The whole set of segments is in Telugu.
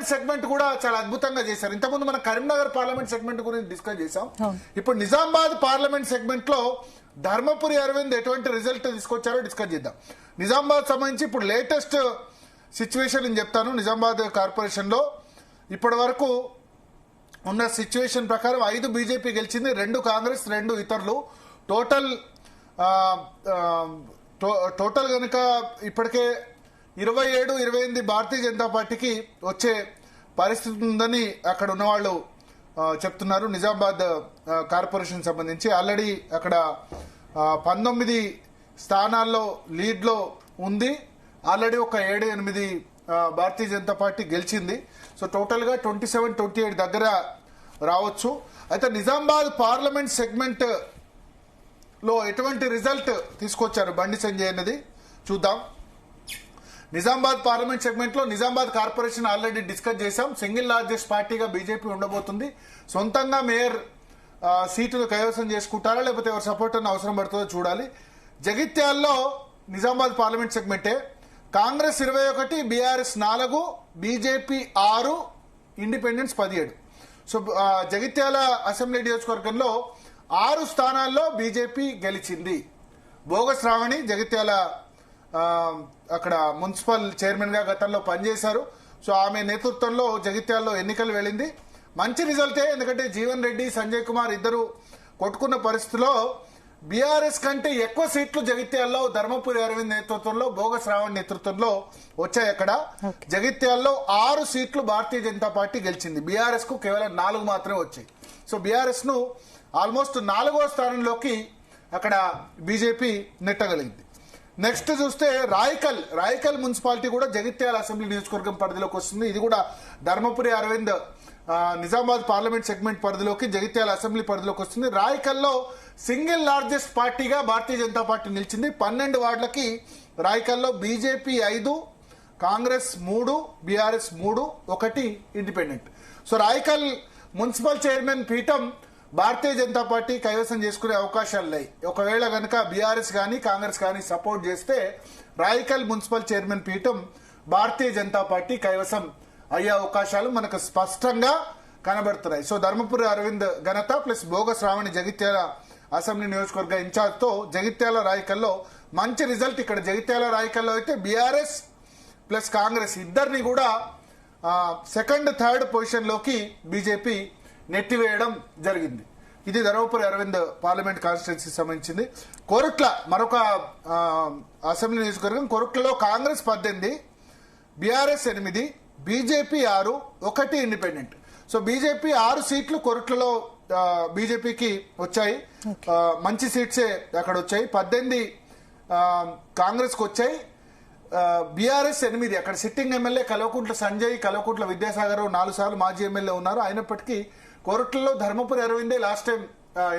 పార్లమెంట్ సెగ్మెంట్ కూడా చాలా అద్భుతంగా చేశారు. ఇంతకుముందు మనం కరీంనగర్ పార్లమెంట్ సెగ్మెంట్ గురించి డిస్కస్ చేశాం. ఇప్పుడు నిజామాబాద్ పార్లమెంట్ సెగ్మెంట్ లో ధర్మపురి అరవింద్ ఎటువంటి రిజల్ట్ తీసుకొచ్చారో డిస్కస్ చేద్దాం. నిజామాబాద్ సంబంధించి ఇప్పుడు లేటెస్ట్ సిచ్యువేషన్ నేను చెప్తాను. నిజామాబాద్ కార్పొరేషన్ లో ఇప్పటి వరకు ఉన్న సిచ్యువేషన్ ప్రకారం 5 బీజేపీ గెలిచింది, 2 కాంగ్రెస్, 2 ఇతరులు. టోటల్ కనుక ఇప్పటికే 27-28 భారతీయ జనతా పార్టీకి వచ్చే పరిస్థితి ఉందని అక్కడ ఉన్నవాళ్ళు చెప్తున్నారు. నిజామాబాద్ కార్పొరేషన్ సంబంధించి ఆల్రెడీ అక్కడ 19 స్థానాల్లో లీడ్ లో ఉంది. ఆల్రెడీ ఒక 7-8 భారతీయ జనతా పార్టీ గెలిచింది. సో టోటల్ గా 27-28 దగ్గర రావచ్చు. అయితే నిజామాబాద్ పార్లమెంట్ సెగ్మెంట్ లో ఎటువంటి రిజల్ట్ తీసుకొచ్చారు బండి సంజయ్ అన్నది చూద్దాం. నిజామాబాద్ పార్లమెంట్ సెగ్మెంట్ లో నిజామాబాద్ కార్పొరేషన్ ఆల్రెడీ డిస్కస్ చేశాం. సింగిల్ లార్జెస్ట్ పార్టీగా బీజేపీ ఉండబోతుంది. సొంతంగా మేయర్ సీటును కైవసం చేసుకుంటారా లేకపోతే ఎవరు సపోర్ట్ అన్న అవసరం పడుతుందో చూడాలి. జగిత్యాల్లో నిజామాబాద్ పార్లమెంట్ సెగ్మెంటే Congress 21, BRS 4, BJP 6, independence 17. So Jagtial assembly నియోజకవర్గంలో 6 స్థానాల్లో బీజేపీ గెలిచింది. బోగస్ రావణి జగిత్యాల అక్కడ మున్సిపల్ చైర్మన్ గా గతంలో పనిచేశారు. సో ఆమె నేతృత్వంలో జగిత్యాల్లో ఎన్నికలు వెళ్ళింది. మంచి రిజల్టే, ఎందుకంటే జీవన్ రెడ్డి, సంజయ్ కుమార్ ఇద్దరు కొట్టుకున్న పరిస్థితిలో బీఆర్ఎస్ కంటే ఎక్కువ సీట్లు జగిత్యాల్లో ధర్మపురి అరవింద్ నేతృత్వంలో, బోగస్ రావణ్ నేతృత్వంలో వచ్చాయి. అక్కడ జగిత్యాల్లో 6 సీట్లు భారతీయ జనతా పార్టీ గెలిచింది. బీఆర్ఎస్ కు కేవలం 4 మాత్రమే వచ్చాయి. సో బీఆర్ఎస్ ను ఆల్మోస్ట్ 4వ స్థానంలోకి అక్కడ బీజేపీ నెట్టగలిగింది. నెక్స్ట్ చూస్తే రాయకల్ మున్సిపాలిటీ కూడా జగిత్యాల అసెంబ్లీ నియోజకవర్గం పరిధిలోకి వస్తుంది. ఇది కూడా ధర్మపురి అరవింద్ నిజామాబాద్ పార్లమెంట్ సెగ్మెంట్ పరిధిలోకి, జగిత్యాల అసెంబ్లీ పరిధిలోకి వస్తుంది. రాయకల్లో సింగిల్ లార్జెస్ట్ పార్టీగా భారతీయ జనతా పార్టీ నిలిచింది. 12 వార్డులకి రాయకల్లో BJP 5, Congress 3, BRS 3, 1 independent. So Raikal municipal chairman పీఠం భారతీయ జనతా పార్టీ కైవసం చేసుకునే అవకాశాలు లేవు. ఒకవేళ గనక బీఆర్ఎస్ కానీ కాంగ్రెస్ కానీ సపోర్ట్ చేస్తే రాయకల్ మున్సిపల్ చైర్మన్ పీఠం భారతీయ జనతా పార్టీ కైవసం అయ్యే అవకాశాలు మనకు స్పష్టంగా కనబడుతున్నాయి. సో ధర్మపురి అరవింద్ ఘనత ప్లస్ బోగస్ రావణి జగిత్యాల అసెంబ్లీ నియోజకవర్గ ఇన్ఛార్జ్ తో జగిత్యాల రాయకల్లో మంచి రిజల్ట్. ఇక్కడ జగిత్యాల రాయకల్లో అయితే బీఆర్ఎస్ ప్లస్ కాంగ్రెస్ ఇద్దరిని కూడా సెకండ్, థర్డ్ పొజిషన్ లోకి బీజేపీ నెట్టివేయడం జరిగింది. ఇది ధర్మపురి అరవింద్ పార్లమెంట్ కాన్స్టిట్యున్సీ సంబంధించింది. కోరుట్ల మరొక అసెంబ్లీ నియోజకవర్గం. కోరుట్లలో Congress 18, BRS 8, BJP 6, 1 independent. So BJP 6 సీట్లు కోరుట్లలో బీజేపీకి వచ్చాయి. మంచి సీట్సే అక్కడ వచ్చాయి. 18 కాంగ్రెస్ కు వచ్చాయి. బీఆర్ఎస్ 8. అక్కడ సిట్టింగ్ ఎమ్మెల్యే కల్వకుంట్ల సంజయ్, కల్వకుంట్ల విద్యాసాగర్ 4 సార్లు మాజీ ఎమ్మెల్యే ఉన్నారు. అయినప్పటికీ కోరుట్లలో ధర్మపురి అరవిందే లాస్ట్ టైం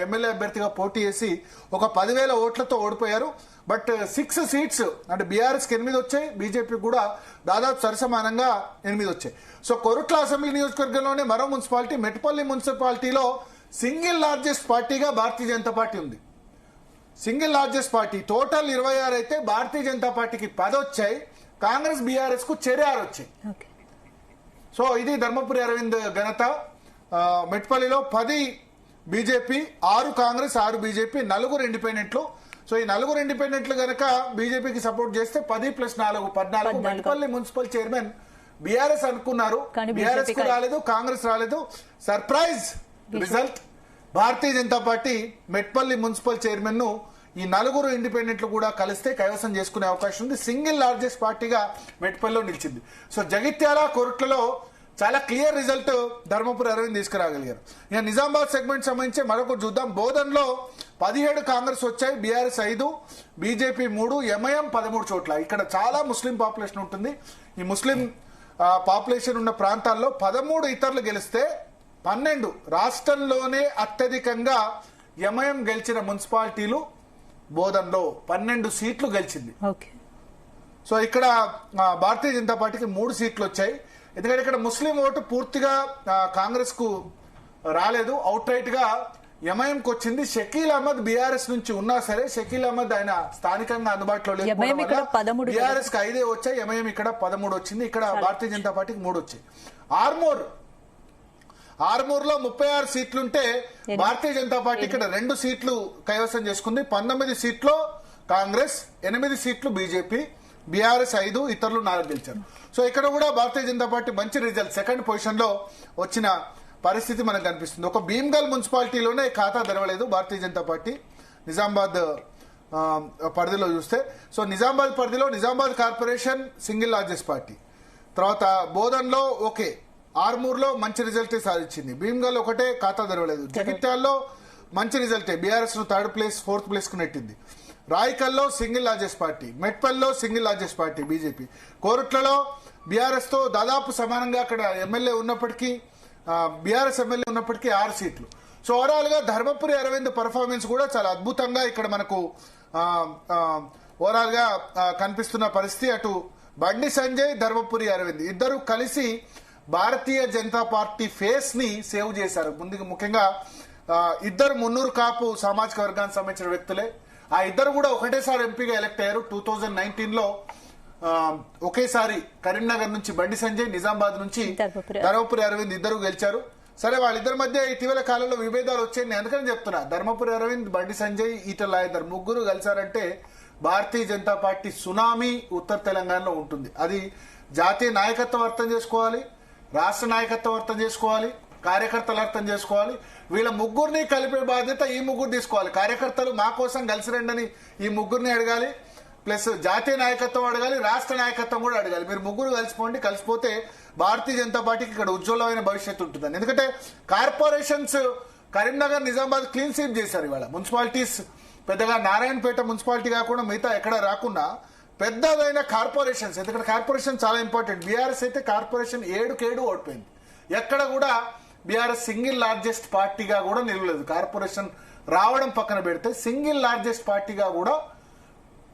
ఎమ్మెల్యే అభ్యర్థిగా పోటీ చేసి ఒక 10,000 ఓట్లతో ఓడిపోయారు. బట్ 6 సీట్స్ అంటే బీఆర్ఎస్ కి 8 వచ్చాయి, బీజేపీ కూడా దాదాపు సరిసమానంగా 8 వచ్చాయి. సో కోరుట్ల అసెంబ్లీ నియోజకవర్గంలోనే మరో మున్సిపాలిటీ మెట్పల్లి మున్సిపాలిటీలో సింగిల్ లార్జెస్ట్ పార్టీగా భారతీయ జనతా పార్టీ ఉంది. సింగిల్ లార్జెస్ట్ పార్టీ టోటల్ 26 అయితే భారతీయ జనతా పార్టీకి 10 వచ్చాయి, కాంగ్రెస్ బీఆర్ఎస్ కు 6 వచ్చాయి. సో ఇది ధర్మపురి అరవింద్ ఘనత. మెట్పల్లిలో 10 బీజేపీ, 6 కాంగ్రెస్, 6 బీజేపీ, 4 ఇండిపెండెంట్లు. సో ఈ 4 ఇండిపెండెంట్లు గనక బీజేపీకి సపోర్ట్ చేస్తే 10 + 4 14. మెట్పల్లి మున్సిపల్ చైర్మన్ బీఆర్ఎస్ అనుకున్నారు, బీఆర్ఎస్ కు రాలేదు, కాంగ్రెస్ రాలేదు. Surprise result. Bharatiya Janata Party Metpalli municipal chairman ను ఈ 4 ఇండిపెండెంట్లు కూడా కలిస్తే కైవసం చేసుకునే అవకాశం ఉంది. సింగిల్ లార్జెస్ట్ పార్టీగా మెట్పల్లిలో నిలిచింది. సో జగిత్యాల, కోరుట్లలో చాలా క్లియర్ రిజల్ట్ ధర్మపురి అరవింద్ తీసుకురాగలిగారు. ఇక నిజామాబాద్ సెగ్మెంట్ సంబంధించి మరొకటి చూద్దాం. బోధన్లో 17 కాంగ్రెస్ వచ్చాయి, బీఆర్ఎస్ 5, బీజేపీ 3, ఎంఐఎం 13 చోట్ల. ఇక్కడ చాలా ముస్లిం పాపులేషన్ ఉంటుంది. ఈ ముస్లిం పాపులేషన్ ఉన్న ప్రాంతాల్లో 13 ఇతరులు గెలిస్తే 12 రాష్ట్రంలోనే అత్యధికంగా ఎంఐఎం గెలిచిన మున్సిపాలిటీలు బోధన్లో 12 సీట్లు గెలిచింది. సో ఇక్కడ భారతీయ జనతా పార్టీకి 3 సీట్లు వచ్చాయి. ఎందుకంటే ఇక్కడ ముస్లిం ఓటు పూర్తిగా కాంగ్రెస్ కు రాలేదు, అవుట్ రైట్ గా ఎంఐఎంకి వచ్చింది. షకీల్ అహ్మద్ బీఆర్ఎస్ నుంచి ఉన్నా సరే షకీల్ అహ్మద్ ఆయన స్థానికంగా అందుబాటులో లేకపోవడం బీఆర్ఎస్ కి 5 వచ్చాయి, ఎంఐఎం ఇక్కడ 13 వచ్చింది, ఇక్కడ భారతీయ జనతా పార్టీకి 3 వచ్చాయి. ఆర్మూర్ లో 36 సీట్లుంటే భారతీయ జనతా పార్టీ ఇక్కడ 2 సీట్లు కైవసం చేసుకుంది. 19 సీట్లు కాంగ్రెస్, 8 సీట్లు బీజేపీ, బీఆర్ఎస్ 5, ఇతరులు 4 గెలిచారు. సో ఇక్కడ కూడా భారతీయ జనతా పార్టీ మంచి రిజల్ట్, సెకండ్ పొజిషన్ లో వచ్చిన పరిస్థితి మనకు కనిపిస్తుంది. ఒక భీమ్గల్ మున్సిపాలిటీలోనే ఖాతా తెరవలేదు భారతీయ జనతా పార్టీ నిజామాబాద్ పరిధిలో చూస్తే. సో నిజామాబాద్ పరిధిలో Nizamabad corporation single largest party, తర్వాత బోధన్లో ఓకే, ఆర్మూర్లో మంచి రిజల్టే సాధించింది, భీమ్గల్ ఒకటే ఖాతా తెరవలేదు, జగిత్యాల్లో మంచి రిజల్టే బీఆర్ఎస్ ను 3rd ప్లేస్ 4th ప్లేస్ కు నెట్టింది, రాయకల్లో సింగిల్ లార్జెస్ట్ పార్టీ, మెట్పల్లో సింగిల్ లార్జెస్ట్ పార్టీ బీజేపీ, కోరుట్లలో బీఆర్ఎస్ తో దాదాపు సమానంగా అక్కడ ఎమ్మెల్యే ఉన్నప్పటికీ బీఆర్ఎస్ ఎమ్మెల్యే ఉన్నప్పటికీ 6 సీట్లు. సో ఓవరాల్ గా ధర్మపురి అరవింద్ పర్ఫార్మెన్స్ కూడా చాలా అద్భుతంగా ఇక్కడ మనకు ఓవరాల్ గా కనిపిస్తున్న పరిస్థితి. అటు బండి సంజయ్, ధర్మపురి అరవింద్ ఇద్దరు కలిసి భారతీయ జనతా పార్టీ ఫేస్ ని సేవ్ చేశారు. ముందుగా ముఖ్యంగా ఇద్దరు మున్నూరు కాపు సామాజిక వర్గానికి సంబంధించిన వ్యక్తులే. ఆ ఇద్దరు కూడా ఒకటేసారి ఎంపీగా ఎలక్ట్ అయ్యారు. 2019 లో ఒకేసారి కరీంనగర్ నుంచి బండి సంజయ్, నిజామాబాద్ నుంచి ధర్మపురి అరవింద్ ఇద్దరు గెలిచారు. సరే, వాళ్ళిద్దరి మధ్య ఇటీవల కాలంలో విభేదాలు వచ్చాయి. నేను అందుకని చెప్తున్నా, ధర్మపురి అరవింద్, బండి సంజయ్, ఈటల ఇద్దరు ముగ్గురు కలిశారంటే భారతీయ జనతా పార్టీ సునామీ ఉత్తర తెలంగాణలో ఉంటుంది. అది జాతీయ నాయకత్వం అర్థం చేసుకోవాలి, రాష్ట్ర నాయకత్వం అర్థం చేసుకోవాలి, కార్యకర్తలు అర్థం చేసుకోవాలి. వీళ్ళ ముగ్గురిని కలిపే బాధ్యత ఈ ముగ్గురు తీసుకోవాలి. కార్యకర్తలు మా కోసం కలిసి రండని ఈ ముగ్గురిని అడగాలి, ప్లస్ జాతీయ నాయకత్వం అడగాలి, రాష్ట్ర నాయకత్వం కూడా అడగాలి. మీరు ముగ్గురు కలిసిపోండి, కలిసిపోతే భారతీయ జనతా పార్టీకి ఇక్కడ ఉజ్వలమైన భవిష్యత్తు ఉంటుందని. ఎందుకంటే corporations Karimnagar, Nizamabad clean sweep చేశారు. ఇవాళ మున్సిపాలిటీస్ పెద్దగా నారాయణపేట మున్సిపాలిటీ కాకుండా మిగతా ఎక్కడ రాకుండా పెద్దదైన కార్పొరేషన్స్, ఎందుకంటే కార్పొరేషన్ చాలా ఇంపార్టెంట్. బీఆర్ఎస్ అయితే కార్పొరేషన్ 7 ఓడిపోయింది. ఎక్కడ కూడా బీఆర్ఎస్ సింగిల్ లార్జెస్ట్ పార్టీగా కూడా నిలవలేదు. కార్పొరేషన్ రావడం పక్కన పెడితే సింగిల్ లార్జెస్ట్ పార్టీగా కూడా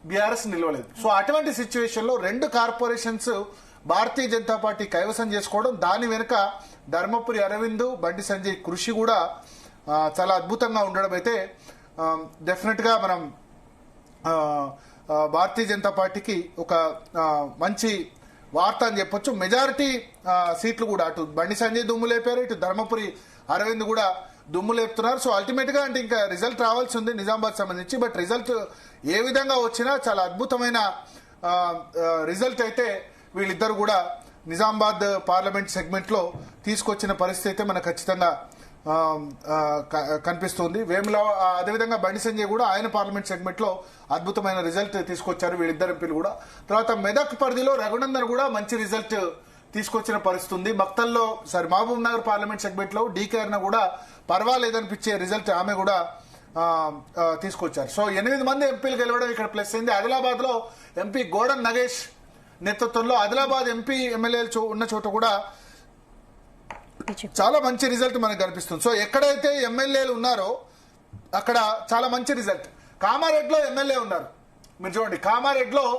బీఆర్ఎస్ నిలవలేదు. సో అటువంటి సిచ్యువేషన్ లో 2 కార్పొరేషన్స్ భారతీయ జనతా పార్టీ కైవసం చేసుకోవడం, దాని వెనుక ధర్మపురి అరవింద్, బండి సంజయ్ కృషి కూడా చాలా అద్భుతంగా ఉండడం అయితే డెఫినెట్ గా మనం భారతీయ జనతా పార్టీకి ఒక మంచి వార్త అని చెప్పొచ్చు. మెజారిటీ సీట్లు కూడా అటు బండి సంజయ్ దుమ్ము లేపారు, ఇటు ధర్మపురి అరవింద్ కూడా దుమ్ము లేపుతున్నారు. సో అల్టిమేట్ గా అంటే ఇంకా రిజల్ట్ రావాల్సి ఉంది నిజామాబాద్ సంబంధించి. బట్ రిజల్ట్ ఏ విధంగా వచ్చినా చాలా అద్భుతమైన రిజల్ట్ అయితే వీళ్ళిద్దరు కూడా నిజామాబాద్ పార్లమెంట్ సెగ్మెంట్ లో తీసుకొచ్చిన పరిస్థితి అయితే మనకు ఖచ్చితంగా కనిపిస్తుంది. వేముల అదేవిధంగా బండి సంజయ్ కూడా ఆయన పార్లమెంట్ సెగ్మెంట్ లో అద్భుతమైన రిజల్ట్ తీసుకొచ్చారు వీళ్ళిద్దరు ఎంపీలు కూడా. తర్వాత మెదక్ పరిధిలో రఘునందన్ కూడా మంచి రిజల్ట్ తీసుకొచ్చిన పరిస్థితి ఉంది. మక్తల్లో మహబూబ్ నగర్ పార్లమెంట్ సెగ్మెంట్ లో డీకే అరుణ కూడా పర్వాలేదనిపించే రిజల్ట్ ఆమె కూడా తీసుకొచ్చారు. సో 8 మంది ఎంపీలు గెలవడం ఇక్కడ ప్లస్ అయింది. ఆదిలాబాద్ లో ఎంపీ గోడన్ నగేష్ నేతృత్వంలో ఆదిలాబాద్ ఎంపీ ఎమ్మెల్యేలు ఉన్న చోట కూడా చాలా మంచి రిజల్ట్ మనకు కనిపిస్తుంది. సో ఎక్కడైతే ఎమ్మెల్యేలు ఉన్నారో అక్కడ చాలా మంచి రిజల్ట్. కామారెడ్డిలో ఎమ్మెల్యే ఉన్నారు, మీరు చూడండి, కామారెడ్డిలో